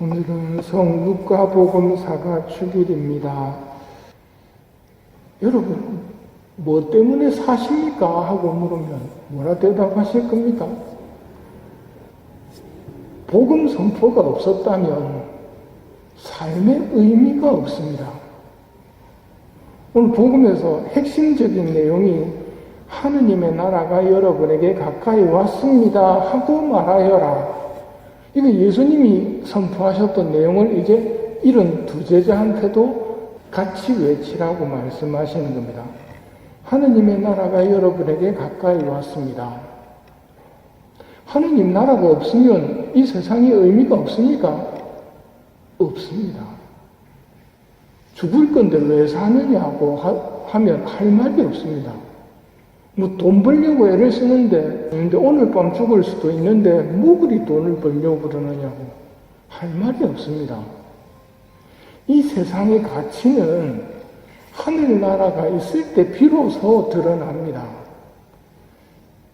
오늘은 성루카복음사가 주일입니다. 여러분, 뭐 때문에 사십니까? 하고 물으면 뭐라 대답하실 겁니까? 복음 선포가 없었다면 삶의 의미가 없습니다. 오늘 복음에서 핵심적인 내용이 하느님의 나라가 여러분에게 가까이 왔습니다 하고 말하여라. 이거 예수님이 선포하셨던 내용을 이제 이런 두 제자한테도 같이 외치라고 말씀하시는 겁니다. 하느님의 나라가 여러분에게 가까이 왔습니다. 하느님 나라가 없으면 이 세상에 의미가 없습니까? 없습니다. 죽을 건데 왜 사느냐고 하면 할 말이 없습니다. 뭐 돈 벌려고 애를 쓰는데 오늘 밤 죽을 수도 있는데 뭐 그리 돈을 벌려고 그러느냐고 할 말이 없습니다. 이 세상의 가치는 하늘나라가 있을 때 비로소 드러납니다.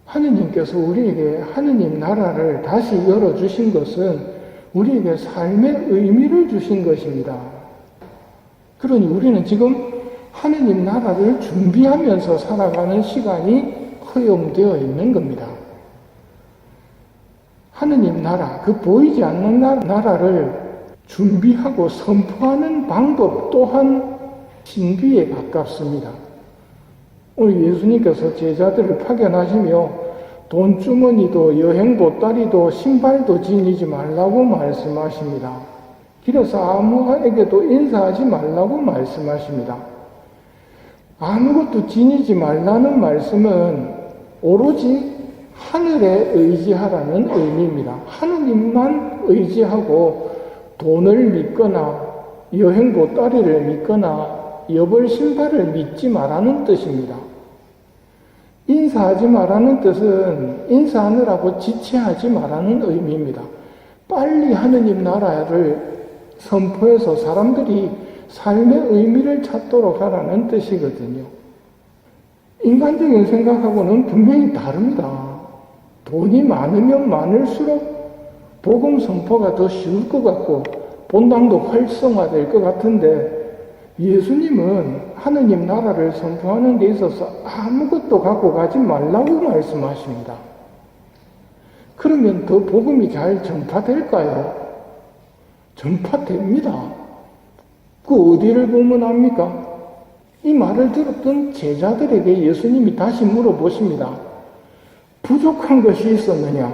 하느님께서 우리에게 하느님 나라를 다시 열어주신 것은 우리에게 삶의 의미를 주신 것입니다. 그러니 우리는 지금 하느님 나라를 준비하면서 살아가는 시간이 허용되어 있는 겁니다. 하느님 나라, 그 보이지 않는 나라를 준비하고 선포하는 방법 또한 신비에 가깝습니다. 오늘 예수님께서 제자들을 파견하시며 돈주머니도 여행 보따리도 신발도 지니지 말라고 말씀하십니다. 길에서 아무에게도 인사하지 말라고 말씀하십니다. 아무것도 지니지 말라는 말씀은 오로지 하늘에 의지하라는 의미입니다. 하느님만 의지하고 돈을 믿거나 여행 보따리를 믿거나 여벌 신발을 믿지 말라는 뜻입니다. 인사하지 말라는 뜻은 인사하느라고 지체하지 말라는 의미입니다. 빨리 하느님 나라를 선포해서 사람들이 삶의 의미를 찾도록 하라는 뜻이거든요. 인간적인 생각하고는 분명히 다릅니다. 돈이 많으면 많을수록 복음 선포가 더 쉬울 것 같고 본당도 활성화될 것 같은데 예수님은 하느님 나라를 선포하는 데 있어서 아무것도 갖고 가지 말라고 말씀하십니다. 그러면 더 복음이 잘 전파될까요? 전파됩니다. 그 어디를 보면 압니까? 이 말을 들었던 제자들에게 예수님이 다시 물어보십니다. 부족한 것이 있었느냐?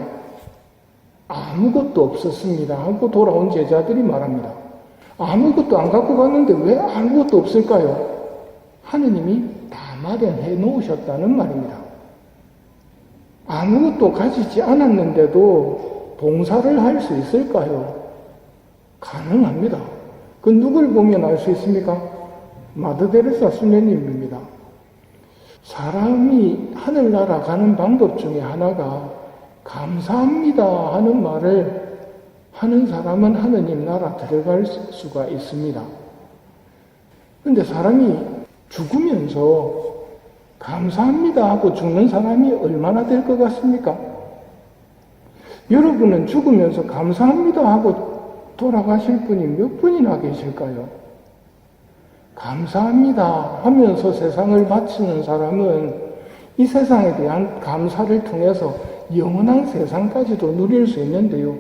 아무것도 없었습니다 하고 돌아온 제자들이 말합니다. 아무것도 안 갖고 갔는데 왜 아무것도 없을까요? 하느님이 다 마련해 놓으셨다는 말입니다. 아무것도 가지지 않았는데도 봉사를 할 수 있을까요? 가능합니다. 그 누굴 보면 알 수 있습니까? 마더데레사 수녀님입니다. 사람이 하늘나라 가는 방법 중에 하나가 감사합니다 하는 말을 하는 사람은 하느님 나라 들어갈 수가 있습니다. 그런데 사람이 죽으면서 감사합니다 하고 죽는 사람이 얼마나 될 것 같습니까? 여러분은 죽으면서 감사합니다 하고 돌아가실 분이 몇 분이나 계실까요? 감사합니다 하면서 세상을 바치는 사람은 이 세상에 대한 감사를 통해서 영원한 세상까지도 누릴 수 있는데요.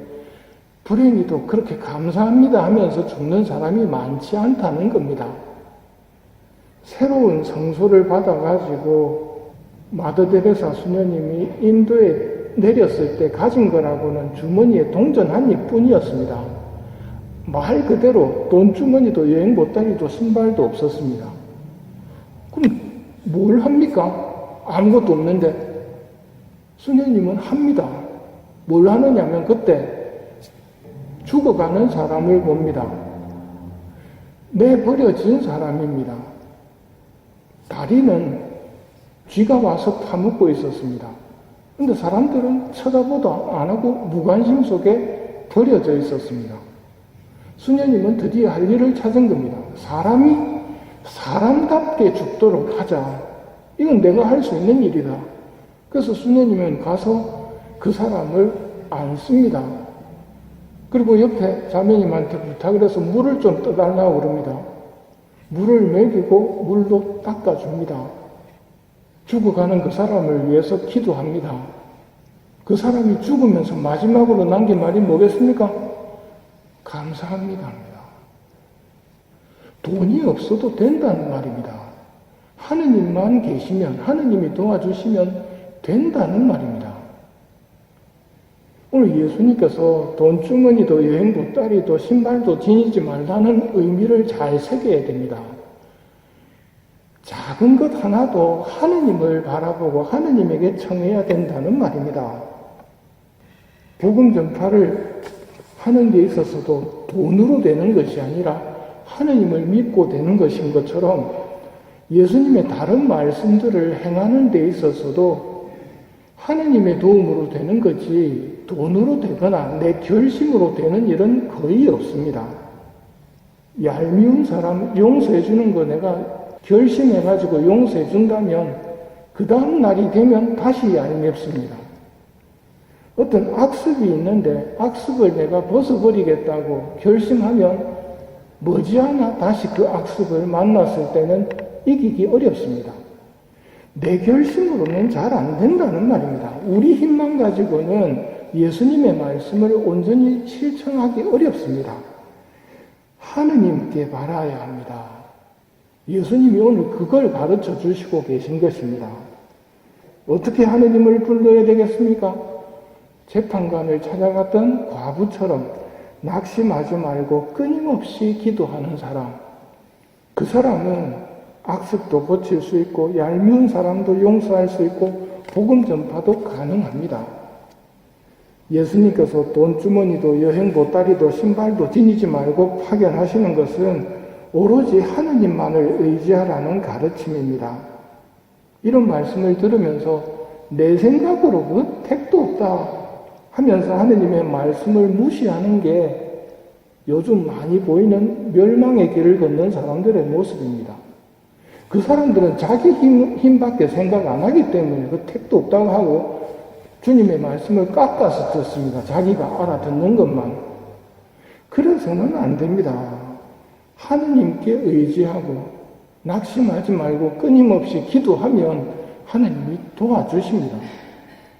불행히도 그렇게 감사합니다 하면서 죽는 사람이 많지 않다는 겁니다. 새로운 성소를 받아가지고 마더데레사 수녀님이 인도에 내렸을 때 가진 거라고는 주머니에 동전 한 입뿐이었습니다. 말 그대로 돈주머니도 여행 보따리도 신발도 없었습니다. 그럼 뭘 합니까? 아무것도 없는데 수녀님은 합니다. 뭘 하느냐면 그때 죽어가는 사람을 봅니다. 내버려진 사람입니다. 다리는 쥐가 와서 파묻고 있었습니다. 그런데 사람들은 쳐다보도 안 하고 무관심 속에 버려져 있었습니다. 수녀님은 드디어 할 일을 찾은 겁니다. 사람이 사람답게 죽도록 하자. 이건 내가 할 수 있는 일이다. 그래서 수녀님은 가서 그 사람을 안습니다. 그리고 옆에 자매님한테 부탁을 해서 물을 좀 떠달라고 그럽니다. 물을 먹이고 물도 닦아줍니다. 죽어가는 그 사람을 위해서 기도합니다. 그 사람이 죽으면서 마지막으로 남긴 말이 뭐겠습니까? 감사합니다. 돈이 없어도 된다는 말입니다. 하느님만 계시면, 하느님이 도와주시면 된다는 말입니다. 오늘 예수님께서 돈주머니도 여행 보따리도 신발도 지니지 말라는 의미를 잘 새겨야 됩니다. 작은 것 하나도 하느님을 바라보고 하느님에게 청해야 된다는 말입니다. 복음 전파를 하는 데 있어서도 돈으로 되는 것이 아니라 하느님을 믿고 되는 것인 것처럼 예수님의 다른 말씀들을 행하는 데 있어서도 하느님의 도움으로 되는 거지 돈으로 되거나 내 결심으로 되는 일은 거의 없습니다. 얄미운 사람 용서해 주는 거 내가 결심해가지고 용서해 준다면 그 다음 날이 되면 다시 얄밉습니다. 어떤 악습이 있는데 악습을 내가 벗어버리겠다고 결심하면 머지않아 다시 그 악습을 만났을 때는 이기기 어렵습니다. 내 결심으로는 잘 안 된다는 말입니다. 우리 힘만 가지고는 예수님의 말씀을 온전히 실천하기 어렵습니다. 하느님께 바라야 합니다. 예수님이 오늘 그걸 가르쳐 주시고 계신 것입니다. 어떻게 하느님을 불러야 되겠습니까? 재판관을 찾아갔던 과부처럼 낙심하지 말고 끊임없이 기도하는 사람. 그 사람은 악습도 고칠 수 있고 얄미운 사람도 용서할 수 있고 복음 전파도 가능합니다. 예수님께서 돈주머니도 여행 보따리도 신발도 지니지 말고 파견하시는 것은 오로지 하느님만을 의지하라는 가르침입니다. 이런 말씀을 들으면서 내 생각으로 그 택도 없다 하면서 하느님의 말씀을 무시하는 게 요즘 많이 보이는 멸망의 길을 걷는 사람들의 모습입니다. 그 사람들은 자기 힘밖에 생각 안 하기 때문에 그 택도 없다고 하고 주님의 말씀을 깎아서 듣습니다. 자기가 알아듣는 것만. 그래서는 안 됩니다. 하느님께 의지하고 낙심하지 말고 끊임없이 기도하면 하느님이 도와주십니다.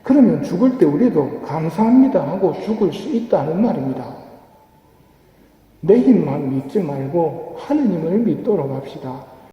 그러면 죽을 때 우리도 감사합니다 하고 죽을 수 있다는 말입니다. 내 힘만 믿지 말고 하느님을 믿도록 합시다.